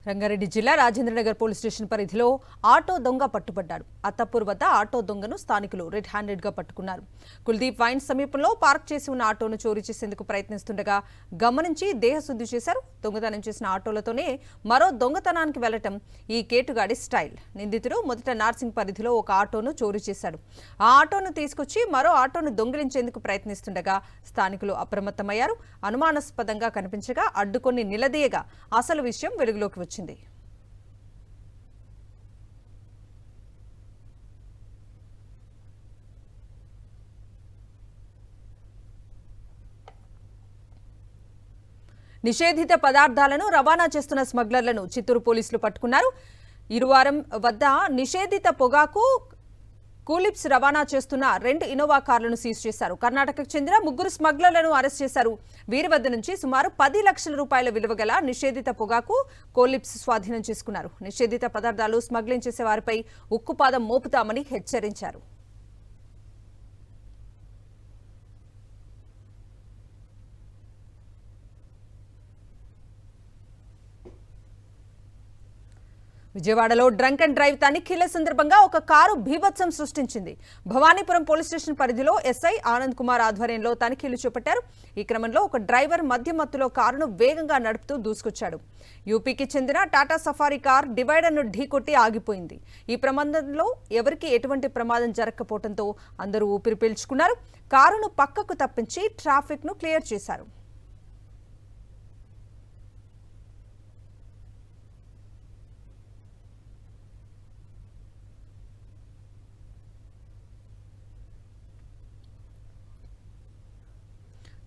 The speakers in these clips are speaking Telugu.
రంగారెడ్డి జిల్లా రాజేంద్రనగర్ పోలీస్ స్టేషన్ పరిధిలో ఆటో దొంగ పట్టుబడ్డాడు. అత్తపూర్ వద్ద ఆటో దొంగను స్థానికులు రెడ్ హ్యాండెడ్ గా పట్టుకున్నారు. కుల్దీప్ వైన్ సమీపంలో పార్క్ చేసి ఉన్న ఆటోను చోరీ చేసేందుకు ప్రయత్నిస్తుండగా గమనించి దేహశుద్ధి చేశారు. దొంగతనం చేసిన ఆటోలతోనే మరో దొంగతనానికి వెళ్లటం ఈ కేటుగాడి స్టైల్. నిందితుడు మొదట నార్సింగ్ పరిధిలో ఒక ఆటోను చోరీ చేశాడు. ఆ ఆటోను తీసుకొచ్చి మరో ఆటోను దొంగిలించేందుకు ప్రయత్నిస్తుండగా స్థానికులు అప్రమత్తమయ్యారు. అనుమానాస్పదంగా కనిపించగా అడ్డుకొని నిలదీయగా అసలు విషయం వెలుగులోకి వచ్చింది. నిషేధిత పదార్థాలను రవాణా చేస్తున్న స్మగ్లర్లను చిత్తూరు పోలీసులు పట్టుకున్నారు. ఇరువారం వద్ద నిషేధిత పొగాకు కూలిప్స్ రవాణా చేస్తున్న 2 ఇన్నోవా కార్లను సీజ్ చేశారు. కర్ణాటకకు చెందిన 3 స్మగ్లర్లను అరెస్ట్ చేశారు. వీరి వద్ద నుంచి సుమారు 10 లక్షల రూపాయల విలువ గల నిషేధిత పొగాకు కోలిప్స్ స్వాధీనం చేసుకున్నారు. నిషేధిత పదార్థాలు స్మగ్లింగ్ చేసే వారిపై ఉక్కుపాదం మోపుతామని హెచ్చరించారు. విజయవాడలో డ్రంక్ అండ్ డ్రైవ్ తనిఖీల సందర్భంగా ఒక కారు బీభత్సం సృష్టించింది. భవానీపురం పోలీస్ స్టేషన్ పరిధిలో ఎస్ఐ ఆనంద్ కుమార్ ఆధ్వర్యంలో తనిఖీలు చేపట్టారు. ఈ క్రమంలో ఒక డ్రైవర్ మధ్యమత్తులో కారును వేగంగా నడుపుతూ దూసుకొచ్చాడు. యూపీకి చెందిన టాటా సఫారీ కార్ డివైడర్ను ఢీకొట్టి ఆగిపోయింది. ఈ ప్రమాదంలో ఎవరికీ ఎటువంటి ప్రమాదం జరగకపోవడంతో అందరూ ఊపిరి పీల్చుకున్నారు. కారును పక్కకు తప్పించి ట్రాఫిక్ ను క్లియర్ చేశారు.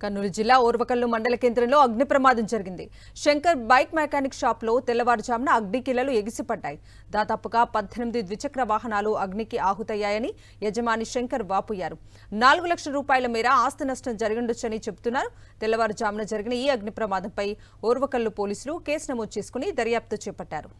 కర్నూలు జిల్లా ఓర్వకల్లు మండల కేంద్రంలో అగ్ని ప్రమాదం జరిగింది. శంకర్ బైక్ మెకానిక్ షాప్ లో తెల్లవారుజామున అగ్నికిలలు ఎగిసిపడ్డాయి. దాదాపుగా 18 ద్విచక్ర వాహనాలు అగ్నికి ఆహుతయ్యాయని యజమాని శంకర్ వాపోయారు. 4 లక్షల రూపాయల మేర ఆస్తి నష్టం జరిగిండొచ్చని చెబుతున్నారు. తెల్లవారుజామున జరిగిన ఈ అగ్ని ప్రమాదంపై ఓర్వకల్లు పోలీసులు కేసు నమోదు చేసుకుని దర్యాప్తు చేపట్టారు.